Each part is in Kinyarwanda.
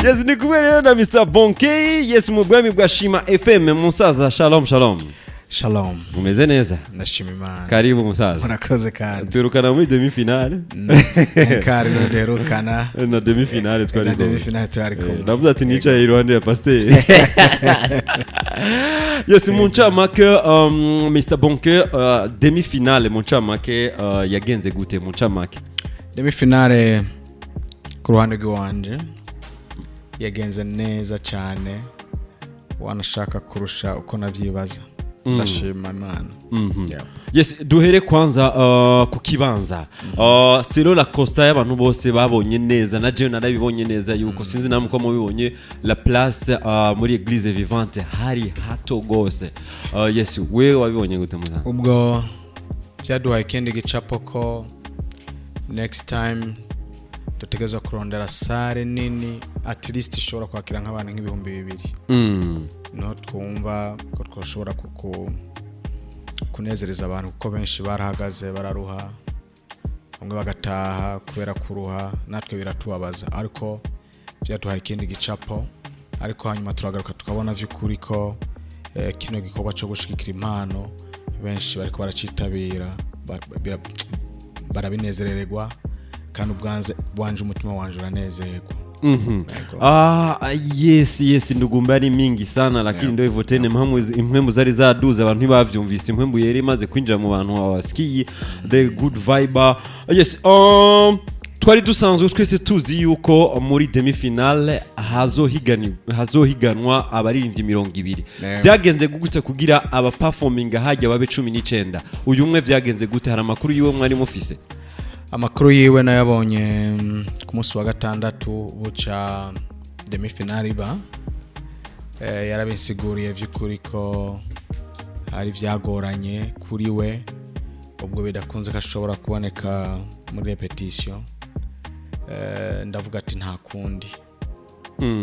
Yes, ni kumwe rero na Mr. Bonke. Yes, mu bwami bwa Shima FM. Musaza, shalom shalom. Shalom. Umeze neza? Ndashima Imana. Karibu musaza. Murakoze kandi. Turukana muri demi finale. Kari no derukana. Na demi finale twari ko. Na demi finale twari ko. Ndavuze ati nicaye iruhande ya pasteur. Yes, muncamake Mr. Bonke, demi finale muncamake yagenze gute muncamake? Demi finale ku ruhande rwanje yagenze neza cyane. Wanashaka kurusha uko navyibaza. Ndashima Imana. Yes, duhere kwanza ku kibanza. Sero la Costa y'abantu bose babonye neza na je narabibonye neza yuko sinzi namwe ko mubibonye la place muri Église Vivante hari hato gose. Yes, we wabibonye gute muzana? Ubwo byaduhaye kendi gicapo ko next time tutegeza kurondera sare nini at least ishobora kwakira nk'abantu nk'ibihumbi 2000. No twumva ko twoshobora kunezereza abantu kuko benshi barahagaze bararuha bamwe bagataha kubera kuruha natwe biratubabaza ariko byaduhaye ikindi gicapo ariko hanyuma turagaruka tukabona vy'ukuri ko kino gikorwa cyo gushikira impano benshi bariko baracitabira barabinezererwa kandi bwanje umutima wanje uranezerwa. Yes, ndugumba ari mingi sana lakini ndio hivyo tena impwemu zari zaduza abantu ntibavyumvise impwemu yeri imaze kwinjira mu bantu abaskiyi the good vibe. Yes, twari dusanzwe twese tuzi yuko muri demi finale hazohiganwa abaririmbyi 200. Byagenze gute kugira aba performing hajya babe 19? Uyu umwe byagenze gute? Hari amakuru yiwe mwari mufise? Amakuru yiwe nayabonye ku munsi wa gatandatu buca demi finale ba yarabinsiguriye vy'ukuri ko hari vyagoranye kuri we ubwo bidakunze kashobora kuboneka muri repetition. Ndavuga ati nta kundi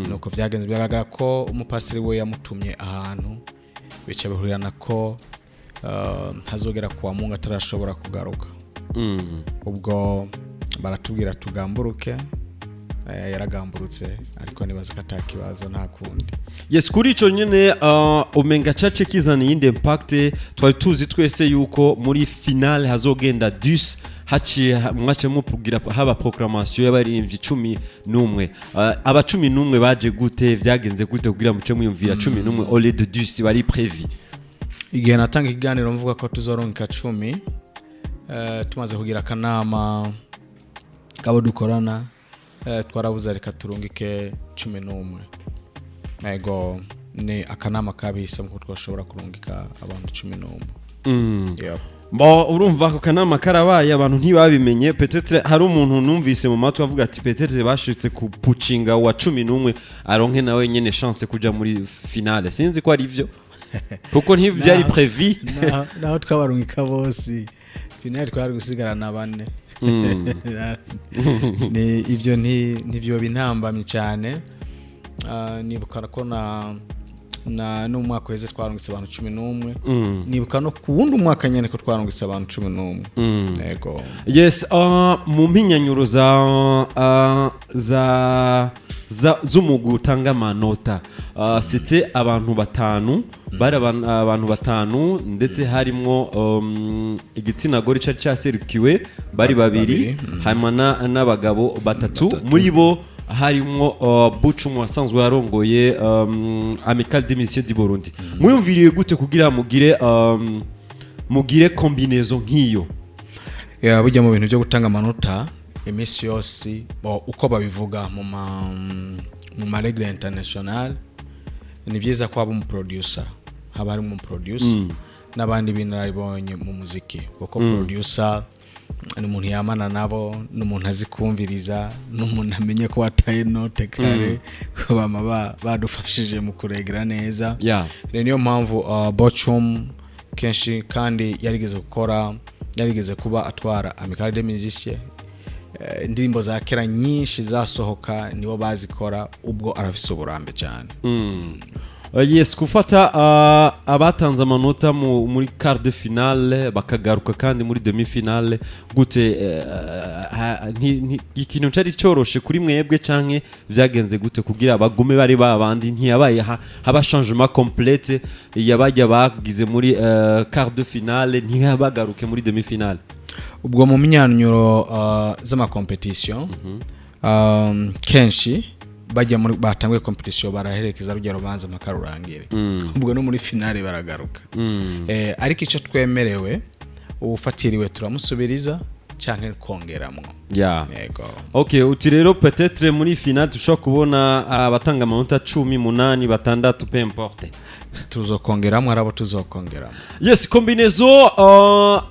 nuko vyagenze biragaragara ko umupasiri we yamutumye ahantu bica bihurirana ko hazogera kuwa Mungu atarashobora kugaruka. Ubwo baratubwira tugamburuke yaragamburutse ariko nibaza ko atakibazo nta kundi. Yes, kuri ico nyene omenga cace kizana yinde impact twari tuzi twese yuko muri finale hazogenda 10 haciye mwace mu kugira haba proclamation y'abaririmbyi 11. Aba 11 baje gute? Vyagenze gute kugira muce muyumvira 11 au lieu de 10 bari prévu? Igihe natanga ikiganiro mvuga ko tuzoronka 10 tumaze kugira akanama kabo dukorana twarabuza reka turungike 11. Ego ni akanama kabisa mu twashobora kurungika abantu 11. Yep. Urumva ko kanama karabaye abantu ntibabimenye peut-être hari umuntu numvise mu matwi avuga ati peut-être bashitse ku pucinga wa 11 aronke nawe nyene chance kuja muri finale. Sinzi ko ari ivyo kuko ntibyari prévu. Naho twabarungika bose finale twari gusigarana 4. Ni ivyo ntivyo bintambamye cyane. Nibuka ko na n'umwaka weze twarungitse abantu 11. Nibuka no kuwundi umwaka nyene ko twarungitse abantu 11. Yego. Yes, mu mpinyanyuro z'umugu tanga amanota c'était abantu 5 bari abantu 5 ndetse harimo igitsina gore cyaserukiwe bari 2 hanyuma n'abagabo 3 muri bo harimo Bucumu wasanzwe yarongoye Amical des Messieurs du Burundi. Muyumviriye gute kugira mugire combinaison nk'iyo? Bujya mu bintu byo gutanga amanota emisi yose uko babivuga mu ma regle international ni byiza ko aba mu producer haba ari mu producer n'abandi binaribonye mu muziki kuko producer ni umuntu yamana nabo n'umuntu azikumviriza n'umuntu amenye ko wataye note kare bama badufashije mu kuregira neza. Niyo mpamvu Bochum kenshi kandi yarigeze kuba atwara Amical des Musiciens. Indirimbo za kera nyinshi zasohoka nibo bazikora ubwo arafise uburambe cyane. Yes, kufata abatanze amanota muri quart de finale bakagaruka kandi muri demi finale gute ikintu cyari cyoroshe kuri mwebwe canke vyagenze gute kugira abagume bari babandi ntiyabaye haba changement complète yabajya bagize muri quart de finale ntiyabagaruke muri demi finale? Ubwo mu myanyuro z'ama competition kenshi bajya muri batanguye competition baraherekeza rujya rubanza makarurangire ubwo no muri finale baragaruka ariko icyo twemerewe ufatiriwe turamusubiriza canke kongeramwo. Yego. Okay, uti rero peut-être muri finale tushobora kubona abatanga amanota 18 batandatu peu importe. Tuzokongeramwo arabo tuzokongeramwo. Yes, combinaison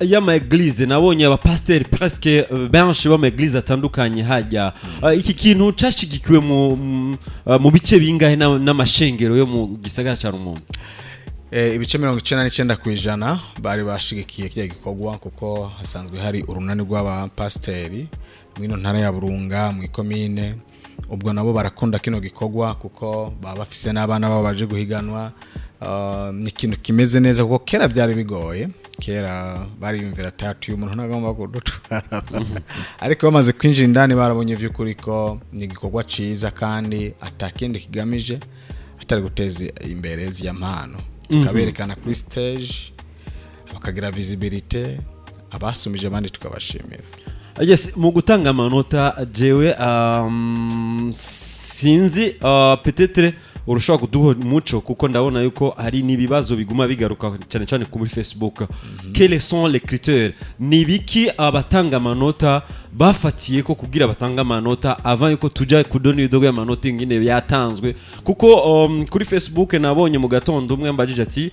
y'ama église nabonye aba pasteur presque benshi b'ama église atandukanye hajya iki kintu cashigikiwe mu bice bingahe n'amashengero yo mu gisagara ca Rumonge? Ibice 99% bari bashigikiye kiya gikorwa kuko hasanzwe hari urunani rw'aba pasteri mwino ntara ya Burunga mu ikomine, ubwo nabo barakunda kino gikorwa kuko baba bafise n'abana babo baje guhiganwa. Ni ikintu kimeze neza kuko kera byari bigoye, kera bari yumvira tatu y'umuntu ntagomba kudutwara ariko bamaze kwinjira indani barabonye vy'ukuri ko ni igikorwa ciza kandi atakindi kigamije atari guteza imbere z'yampano kaberekana kuri stage bakagira visibility abasumije abandi tukabashimira. Yes, mu gutanga amanota jewe sinzi peut-être urushobora kuduha umuco kuko ndabona yuko hari nibibazo biguma bigaruka cyane cyane kuri Facebook. Quels sont les critères? Nibiki abatanga amanota bafatiye ko kugira batanga amanota avant yuko tujya kudona ibidogo y'amanota ingine yatanzwe kuko kuri Facebook nabonye mu gatondo umwe mbajije ati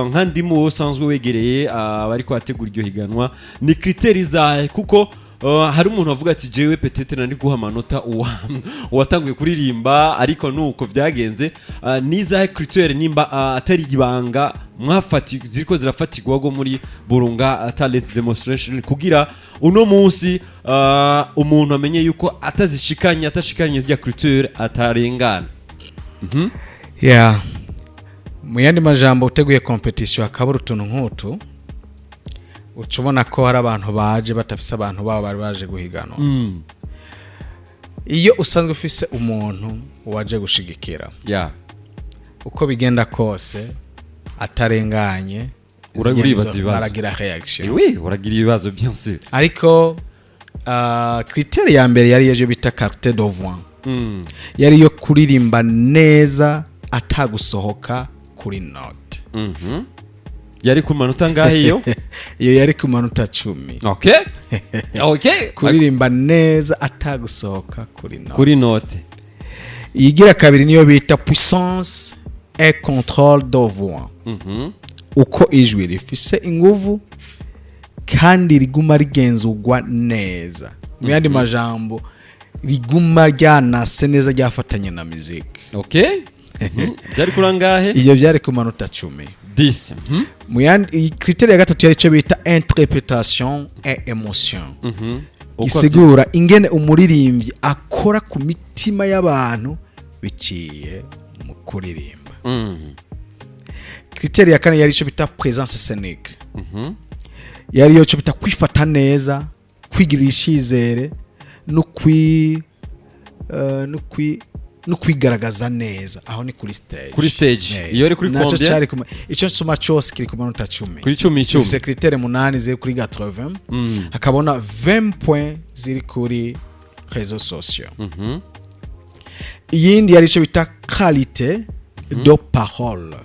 nkandimo usanzwe wegereye bari kwategura iryo higanwa ni critères zahe kuko hari umuntu avuga ati jewe peut-être nandi guha amanota uwatanguye kuririmba ariko nuko vyagenze niza critère nimba atari ibanga mwafati ziriko zirafatirwa go muri Burunga talent demonstration kugira uno munsi umuntu amenye yuko atashikanye zya critère atarengana. Mu yandi majambo uteguye competition akabura utuntu nk'utu ucubona ko hari abantu baje batafise abantu babo bari baje guhiganwa. Iyo usanzwe ufise umuntu waje gushigikira uko bigenda kose atarenganye uragira reaction. Oui, uragira ibibazo bien sûr. Ariko critère ya mbere yari yeje bita carte de voix. Yari yo kuririmba neza atagusohoka kuri note. Yari ku manota ngahe iyo? Iyo yari ku manota 10. Okay. Okay. Kuririmba neza atagusohoka kuri note. Yigira kabiri niyo bita puissance et contrôle de voix. Uko ijwi rifise inguvu kandi riguma rigenzurwa neza. Mu yandi majambo riguma ryanase neza ryafatanye na music. Okay. Byari kurangahe? Iyo byari ku manota 10. 10. Muyandi critère ya gatatu yari cyo bita interprétation et émotion. Gisigura ingene umuririmbyi akora ku mitima y'abantu biciye mu kuririmba. Critère ya kane yari cyo bita présence scénique. Yari yo cyo bita kwifata neza, kwigirira ishizere no kwigaragaza neza aho ni kuri stage. Iyo ari kuri combien? Icyo nsoma cyose kiri ku manota 10. Kuri 10. C'est critère 8 ziri kuri 80. Hakabona 20 points ziri kuri réseaux sociaux. Iyindi yari cyo bita qualité de parole.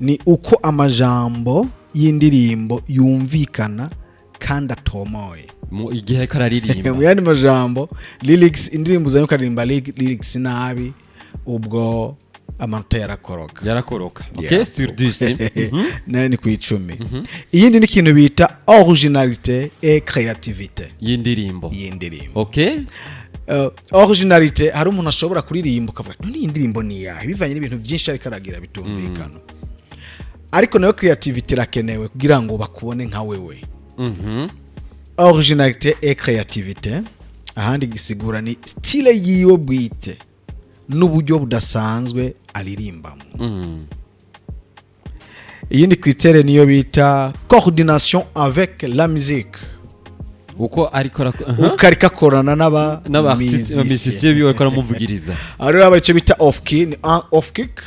Ni uko amajambo y'indirimbo yumvikana kandi atomoye. Mu igihe kararirimba. Mu yandi majambo lyrics indirimbo zayo karirimba lyrics nabi ubwo amanota yarakoroka. Okay, sur 10. Nani ku 10. Iyindi ni kintu bita originalité et créativité y'indirimbo. Okay. Originalité hari umuntu ashobora kuririmba ukavuga none indirimbo ni yahe bivanye n'ibintu byinshi ari karagira bitumvikana. Ariko nayo creativity rakenewe kugira ngo bakubone nka wewe. Originalité et créativité ahandi gisigura ni style yiwe bwite n'uburyo budasanzwe aririmbamo. Iyindi critère niyo bita coordination avec la musique. uko ariko ukarika korana n'abamisisiye biwe ko aramuvugiriza. Ari abace bita off key, off kick.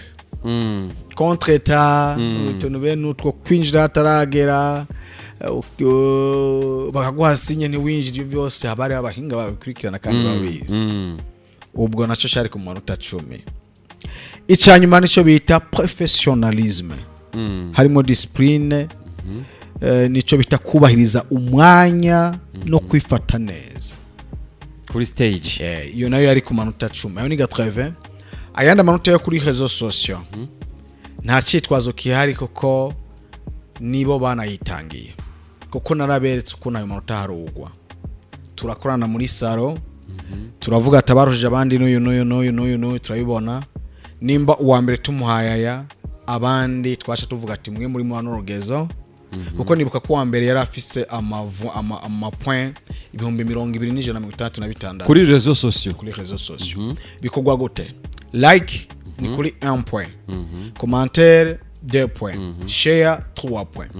Contre ta utuntu bene utwo kwinjira ataragera bakaguha sinye ntiwinjira byose habari abahinga babikurikirana kandi babizi. Ubwo naco shari ku manota 10. Icanyuma nico bita professionalisme. Harimo discipline, nico bita kubahiriza umwanya no kwifata neza kuri stage. Iyo nayo yari ku manota 10. Ayo ni 80. Ayanda manota yo kuri réseaux sociaux nta cyitwazo kihari kuko nibo banayitangiye, kuko naraberetse uko nayo manota harugwa. Turakorana muri salo, turavuga tabaruje abandi n'uyu turabibona. Nimba uwa mbere tumuhayaya abandi twasha tuvuga ati mwe muri mu rugezo, kuko nibuka ko uwa mbere yari afise ama point 22,165 kuri réseaux sociaux. Kuri réseaux sociaux bikogwa gute? Like ni kuri 1 point, commentaire 2 points, share 3 points.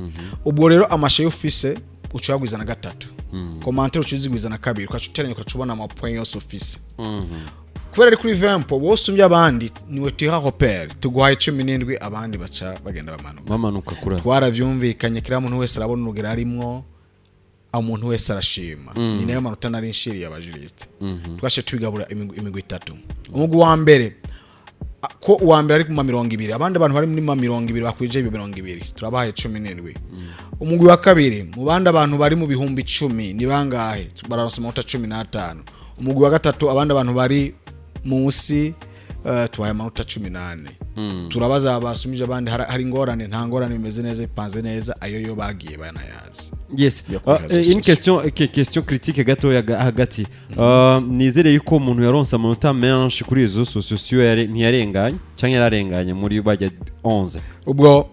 Ubwo rero amashe ufise ucagwiza na 3, commentaire ucizigwiza na 2, ukacuteranya ukacubona ama point yose ufise. Kubera ari kuri 20 po wosumbye abandi niwe tiha repère tuguhaye 17 abandi baca bagenda bamanuka kura. Twaravyumvikanye kira muntu wese arabona urugero arimwo, umuntu wese arashima. Ni nayo manota nari nshiri y'abajuriste. Twashe twigabura imigwi 3. Umugwi wa mbere ko uwa mbere ari ku 20, abandi bantu bari muri 20 bakwije 20, turabahaye 17. Umugwi wa kabiri mu bandi abantu bari mu bihumbi 10 ni bangahe? Bararonsa amanota 15. Umugwi wa gatatu abandi abantu bari munsi tuwaye amanota 18. Turabaza abasumije abandi hari ngorane nta ngorane bimeze neza bipanze neza, ayo yo bagiye banayazi. Yes. Une question critique gato ya hagati. Nizere yuko umuntu yaronsa amanota menshi kuri izo sociaux ntiyarenganye cyangwa yararenganye muri bajya 11. Ubwo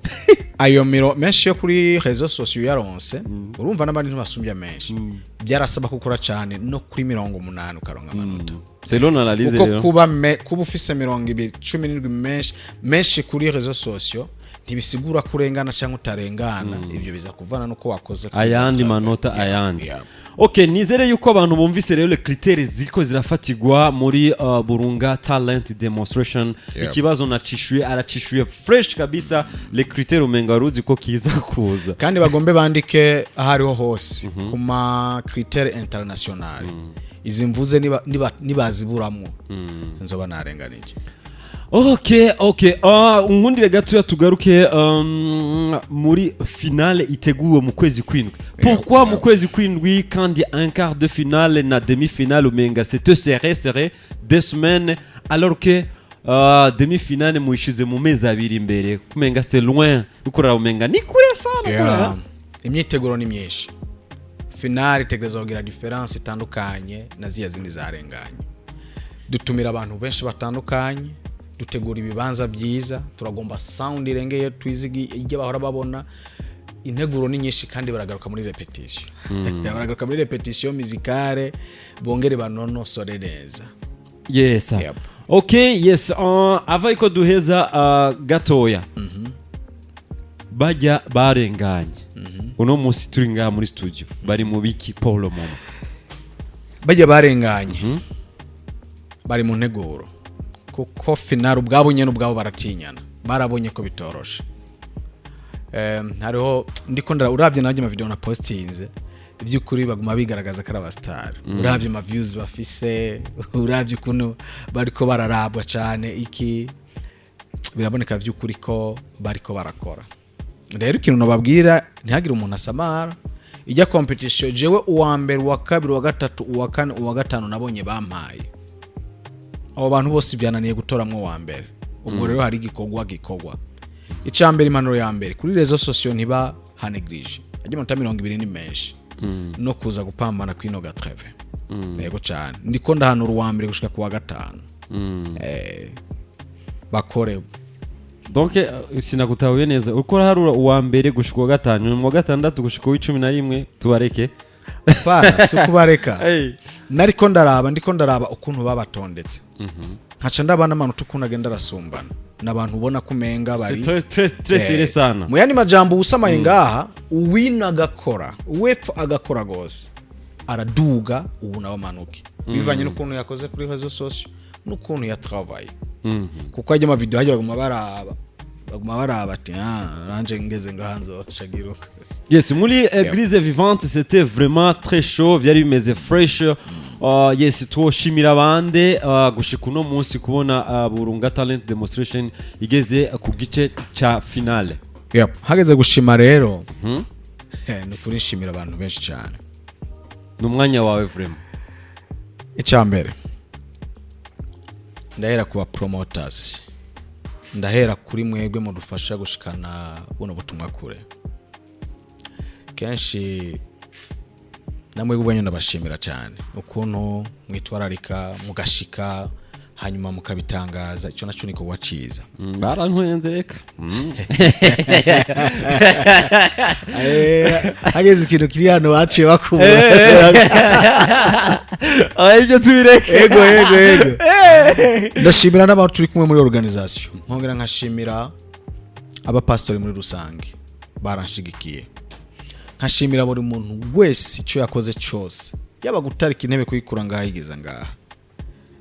ayo miro menshi yo kuri réseaux sociaux yaronse, urumva n'abandi ntibasumbya menshi. Byarasaba gukora cyane no kuri 80 ukaronga amanota. Selon l'analyse rero. Kuba ufise 17 menshi kuri réseaux sociaux ntibisigura kurengana cyangwa utarengana. Ibyo biza kuvana nuko wakoze ayandi manota ayandi. Okay, nizere yuko abantu bumvise rero le critères ziko zirafatigwa muri Burunga Talent Demonstration. Ikibazo aracishuye fresh kabisa le critères umenga ruzi ko kiza kuza. Kandi bagombe bandike ahariho hose kuma critères international. Izi mvuze nibaziburamo nzoba narenganije. Okay. Nkundire gato tugaruke muri finale iteguwe mu kwezi kwindwi. Pourquoi mu kwezi kwindwi kandi un quart de finale na demi-finale umenga c'est serré 2 semaines alors que demi-finale muishize mu mezi 2 imbere kumenga c'est loin ukora umenga ni kure sana kure. Imyiteguro ni myinshi. Finale itegereza kugira difference itandukanye na ziya zindi zarenganye. Dutumira abantu benshi batandukanye, dutegura ibibanza byiza, turagomba sound irengeye twizigi ijye bahora babona. Integuro ni nyinshi kandi baragaruka muri repetition. Baragaruka muri repetition musicale bongere banonosore neza. Yes. Okay, yes. Avaiko duheza gatoya. Bajya barenganye. Uno musi turi nga muri studio bari mu biki Paulo Momo. Bajya barenganye. Bari mu nteguro. Kuko final ubwabo nyene ubwabo baratinyana. Barabonye ko bitoroshe. Hariho ndiko uravye naje ama video na postinze by'ukuri baguma bigaragaza ko aba star. Uravye ama views bafise, uravye kuno bariko bararabwa cyane iki biraboneka by'ukuri ko bariko barakora. Rero ikintu nababwira ntihagire umuntu asamara. Ijya competition jewe uwa mbere uwa kabiri uwa gatatu uwa kane uwa gatanu nabonye bampaye. Abo bantu bose byananiye gutoramwo wa mbere. Ubwo rero hari gikogwa. Icambere impanuro ya mbere kuri réseaux sociaux ntiba haneglige. Ajye munota 20 ni menshi. No kuza gupambana kwino gatreve. Yego cyane. Ndiko ndahanura uwa mbere gushika kuwa gatanu. Bakore. Donc sinagutahuye neza. Uko harura uwa mbere gushika kuwa gatanu, mu gatandatu gushika ku 11 tubareke. Pana si kubareka. Ndiko ndaraba ukuntu babatondetse. nkaca ndabana amanota ukuntu agenda arasumbana n'abantu ubona kumenga bari très serré sana mu yandi majambo usamaye ngaha uwina agakora uwepfa agakora gose araduga ubu nawe manuke bivanye n'ukuntu yakoze kuri réseaux sociaux n'ukuntu ya travail kuko ajya ama video hajya baguma baraba ati ranje ngeze ngahanzo shagiruka. Yes, muri Église Vivante c'était vraiment très chaud, vyari bimeze fresh. Yes, twoshimira abande gushika uno munsi kubona Burunga Talent Demonstration igeze ku gice ca finale. Yep, hageze gushima rero. No kuri nshimira abantu benshi cyane. Numwanya wawe vraiment. Icyambere. Ndahera kuba promoters. Ndahera kuri mwebwe mu dufasha gushikana buno butumwa kure. Kenshi namwe ubwanyu ndabashimira cyane ukuntu mwitwararika mugashika hanyuma mukabitangaza icyo naco niko waciza barantwenze reka hageze ikintu kiri hano waciye bakubura ibyo tubireke ego ndashimira n'abantu turi kumwe muri organisation nkongera nkashimira abapastori muri rusange baranshigikiye nkashimira buri muntu wese icyo yakoze cyose yaba gutarika intebe kuyikura ngaha yigeza ngaha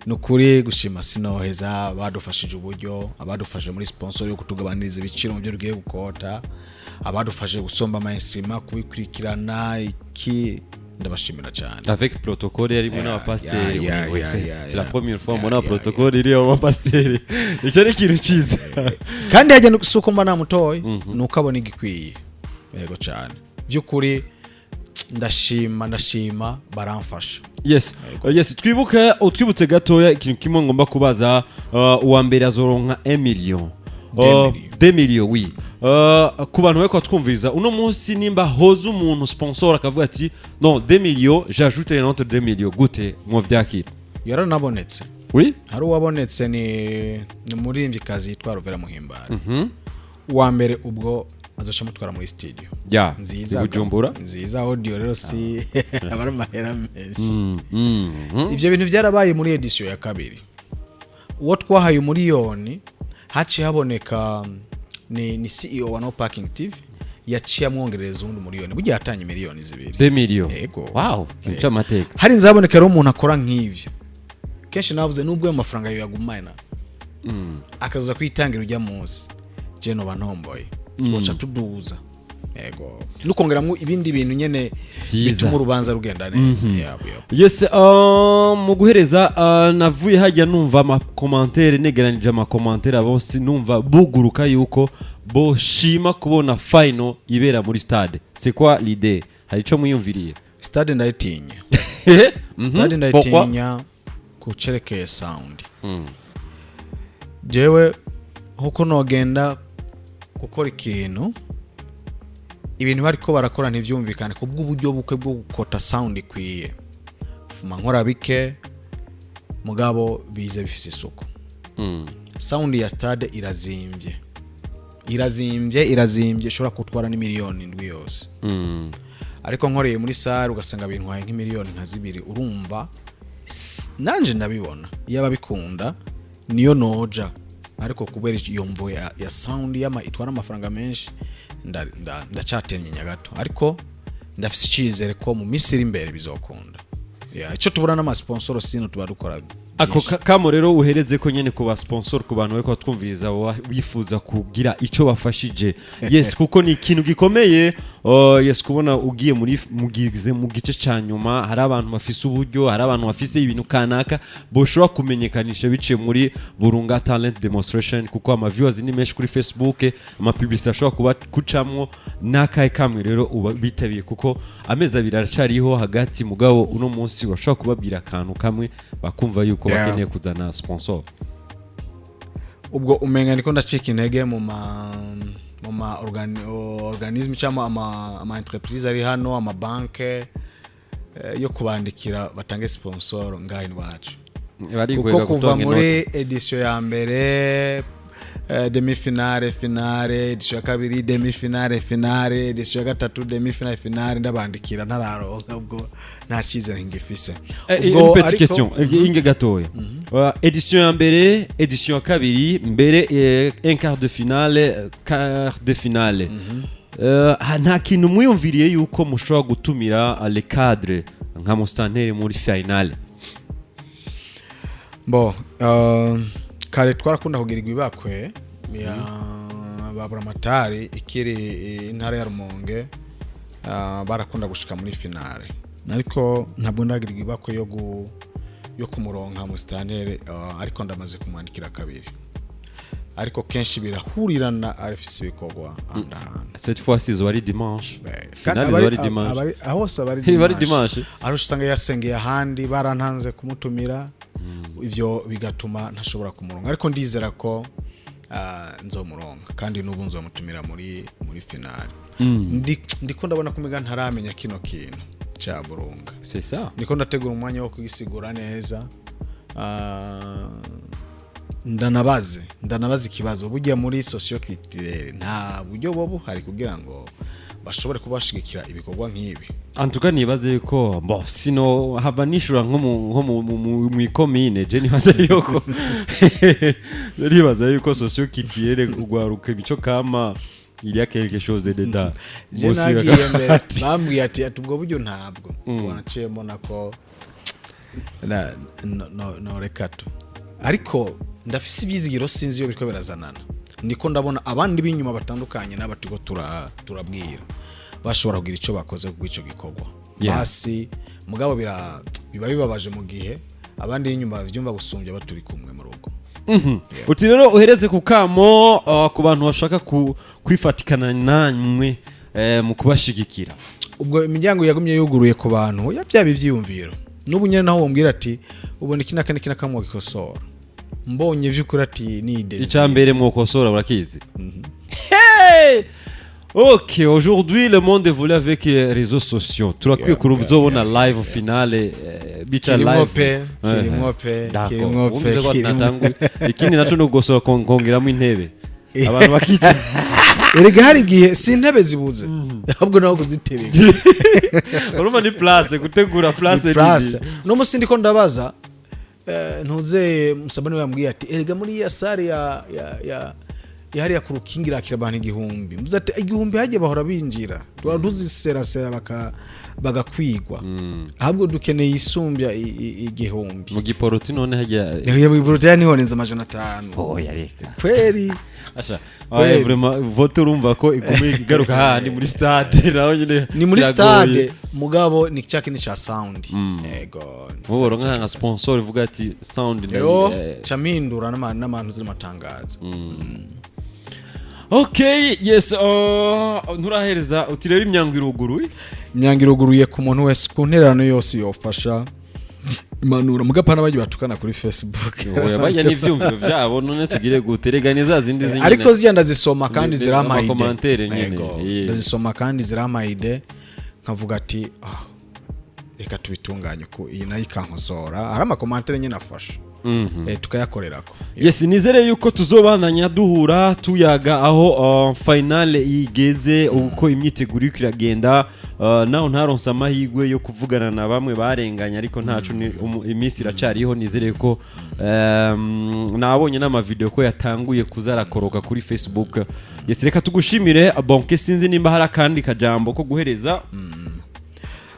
nukuri gushima sinoheza badufashije uburyo abadufashe muri sponsor yo kutugabaniriza ibiciro mu byo rugiye gukota abadufashe gusomba mainstream kubikurikirana iki ndabashimira cyane avec protocole yari muri abapasteri c'est la première fois mbona protocole iri abapasteri icyo ni ikintu cyiza kandi hajya suko mba namutoye nuko abona igikwiye yego cyane byukuri ndashima baramfasha. Yes, twibutse gatoya ikintu kimwe ngomba kubaza uwa mbere azoronka 1 million 2 million oui ku bantu bako twumviriza uno munsi nimba hoza umuntu sponsor akavuga ati non 2 millions j'ajoute un autre 2 millions gute mu vyakira yaranabonetse oui hari uwabonetse ni murindi kazi yitwa Rovera Muhimbara uwa mbere ubwo azosha mutwara muri studio nziza Bujumbura nziza audio rero si abara mahera menshi ibyo bintu byarabaye muri edition ya kabiri uwo twahaye miliyoni haci haboneka ni CEO wa No Parking TV yaciye amwongereza undi miliyoni bugiye hatanye miliyoni 2 millions wow cyo mateka hari nzaboneka rero umuntu akora nk'ivyo kenshi navuze nubwo amafaranga yo yagumana akaza kwitangira ujya munsi je no bantomboye boca tuduza yego nukongeramwe ibindi bintu nyene bituma urubanza rugenda neza yes mu guhereza navuye hajya numva ama commentaire negeranije ama commentaire abose numva buguruka yuko boshima kubona final ibera muri stade c'est quoi l'idée hari ico muyumviriye stade ndayitinya stade ndayitinya kucerekeye sound jewe huko nogenda gukora ikintu ibintu bariko barakora ntivyumvikane kubwo uburyo bukwe bwo gukota sound ikwiye fuma nkora bike mugabo bize bifise isuku sound ya stade irazimvye shobora kutwara ni miliyoni ndwi yose ariko nkoreye muri salle ugasanga ibintu haye nk'imiliyoni nka 2 urumva nanje ndabibona yaba bikunda niyo noja ariko kubera iyo mbo ya sound yama itwara amafaranga menshi ndacatenye nyagato ariko ndafise icizere ko mu misiri imbere bizokunda ico tubura n'ama sponsor sino tuba dukora ako kamo rero uhereze ko nyene ku ba sponsor ku bantu bariko twumviriza bifuza kugira ico bafashije yes kuko ni ikintu gikomeye yes kubona ugiye muri mugize mu gice cyanyuma hari abantu bafise uburyo hari abantu bafise ibintu kanaka boshobora kumenyekanisha biciye muri Burunga Talent Demonstration kuko ama viewers ni menshi kuri Facebook ama publicity ashobora kuba kucamwo nakaye kamwe rero bitabiye kuko ameza biracariho hagati mugabo uno munsi washobora kubabwira akantu kamwe bakumva yuko bakeneye kuzana sponsor ubwo umenga niko ndacika intege mu ma organisme cyangwa ama entreprise ari hano ama banke yo kubandikira batange sponsor ngaho iwacu kuko kuva muri edition ya mbere demi finale finale edition ya kabiri demi finale finale edition ya gatatu demi finale finale ndabandikira ntararonka ubwo nta cyizere ngifise une petite question inge gatoya edition ya mbere edition ya kabiri mbere un quart de finale quart de finale nta kintu mwiyumviriye yuko mushobora gutumira le cadre nka Mustanteri muri finale kare twarakunda kugirirwa ibakwe ya baburamatari ikiri intara ya Rumonge barakunda gushika muri finale ariko ntabwo ndagirirwa ibakwe yo kumuronka Mustanteri ariko ndamaze kumwandikira kabiri ariko kenshi birahurirana arifise bikogwa andahana cette fois-ci zori dimanche finale zori dimanche ahose bari dimanche arushanga yasengeye ahandi barantanze kumutumira ivyo bigatuma ntashobora kumuronka ariko ndizera ko nzomuronka kandi nubu nzomutumira muri finale ndiko ndabona kumega ntaramenya kino kintu cha Burunga c'est ça ndiko ndategura umwanya wo kugisigura neza ndanabaze ikibazo bugiye muri socio-culturel nta buryo bobu hari kugira ngo bashobore kubashigikira ibikorwa nk'ibi antuka nibaze ko sino haba nishura nko mu ikomine je nibaze yuko nibaze yuko socio-culturel ugwaruka ibico kama il y a quelque chose dedans je nagiye mbere bambwiye ati ubwo buryo ntabwo wanaciye mbona ko no rekato ariko ndafise ibyizigiro sinzi yo biriko birazanana niko ndabona abandi binyuma batandukanye n'abatiko turabwira bashobora kugira ico bakoze ku ico gikorwa basi mugabo biba bibabaje mu gihe abandi binyuma byumva gusumbya baturi kumwe mu rugo uti rero uhereze ku kamo ku bantu bashaka kwifatikana namwe mu kubashigikira ubwo imiryango yagumye yuguruye ku bantu yabyabi vyiyumviro n'ubu nyene naho wombwira ati ubona ikina kamwe gikosora mbonye vyukuri ati ni idée icambere mwokosora urakizi hey! Ok, aujourd'hui le monde évolue avec les réseaux sociaux. Turakwiye kurubzobona live finale bicha live. Kirimwope. Ikindi naco no gusora kongeramo intebe. Abantu bakica. Erega hari gihe si intebe zibuze. Ahubwo naho kuzitereka. Urumva ni place gutegura place ni. No musi ndiko ndabaza ntuze Musabani yambwiye ati erega muri ya sare ya yari yakurukingira kirabana igihumbi muze ati igihumbi haje bahora binjira twaduziserasera bagakwigwa ahubwo dukeneye isumbya igihumbi mu giporoti none haje mu giporoti niho nenza amajana 5 yareka kweri asha vraiment vote urumva ko igumye igaruka handi muri stade naho nyine ni muri stade mugabo ni cyakini cha sound yego wowe nka sponsor ivuga ati sound chamindura n'amantu ziri matangazo Okay, yes, nturahereza utirera imyango iruguruye ku muntu wese ku nterano yose yofasha imanura mugapana baje batukana kuri Facebook. Oya bajya n'ivyumviro vyabo none tugire gutereganiza zindi zinyene. Ariko ziyanda zisoma kandi ziramaide. Commentaire nyene. Ndazisoma kandi ziramaide nkavuga ati reka tubitunganye ko iyi nayo ikankosora. Ari ama commentaire nyene afasha. Tukayakorerako. Yes, nizere yuko tuzobananya duhura tuyaga aho finale igeze uko imyiteguro kiragenda naho ntaronsa amahigwe yo kuvugana na bamwe barenganya ariko ntacu iminsi iracariho nizere ko nabonye n'ama video ko yatanguye kuzarakoroka kuri Facebook. Yes, reka tugushimire bonke sinzi nimba hari kandi kajambo ko guhereza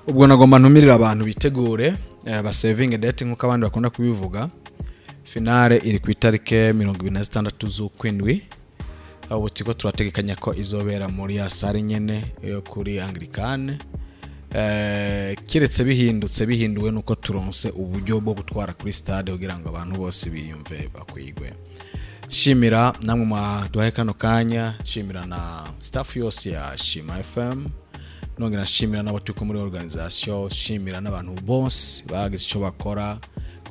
ubwo nagomba ntumirira abantu bitegure ba saving date nkuko abandi bakunda kubivuga. Finale iri ku itarike 26 z'ukwindwi aho tiko turategekanya ko izobera muri ya sare nyene yo kuri Anglicane kiretse bihinduwe nuko turonse uburyo bwo gutwara kuri stade kugira ngo abantu bose biyumve bakwigwe. Shimira namwe mwaduhaye kano kanya, shimira na staff yose ya Shima FM, nongera shimira n'abo tuko muri organisation, shimira n'abantu bose bagize ico bakora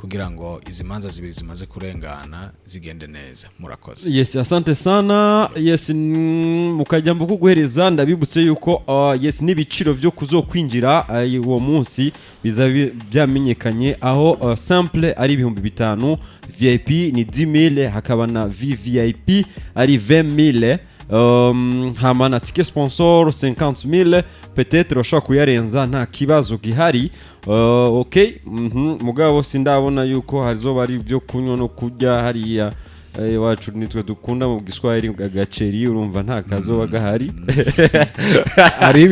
kugira ngo izi manza zibiri zimaze kurengana zigende neza. Murakoze. Yes, asante sana. Yes, mukajambo ko guhereza ndabibutse yuko yes n'ibiciro byo kuzokwinjira uwo munsi biza byamenyekanye aho simple ari 5,000, VIP ni 10,000, hakaba na VVIP ari 20,000. Hamana ticket sponsor 50,000, peut-être ushaka kuyarenza nta kibazo gihari. Okay, mugabo sindabona yuko hazoba ari byo kunywa no kurya hariya wacu nitwe dukunda mu Giswahili gagaceri, urumva nta kazoba gahari. Ari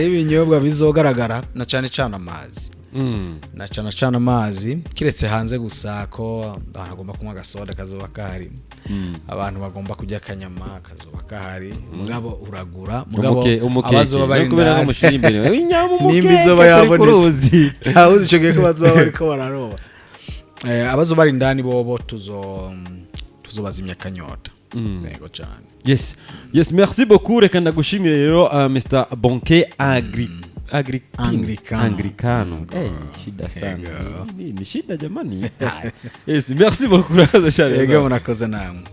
ibinyobwa bizogaragara na cyane amazi. Na cyane amazi kiretse hanze gusa ko abantu bagomba kunywa gasoda kazoba kahari. Abantu bagomba kujya kanyama kazoba kahari. Mugabo uragura, mugabo abazoba bari kubera mushiri imbere inyama nimbi zoba yabonetse. Ahuze cyo ko bazoba bariko bararoba. Abazoba bari ndani bobo tuzobazimya kanyota. Yego cyane. Yes, merci beaucoup. Reka ndagushimire rero Mr. Bonke Anglicano. Shida sana. Ni shida jamani. Yes, merci beaucoup. Yego murakoze namwe.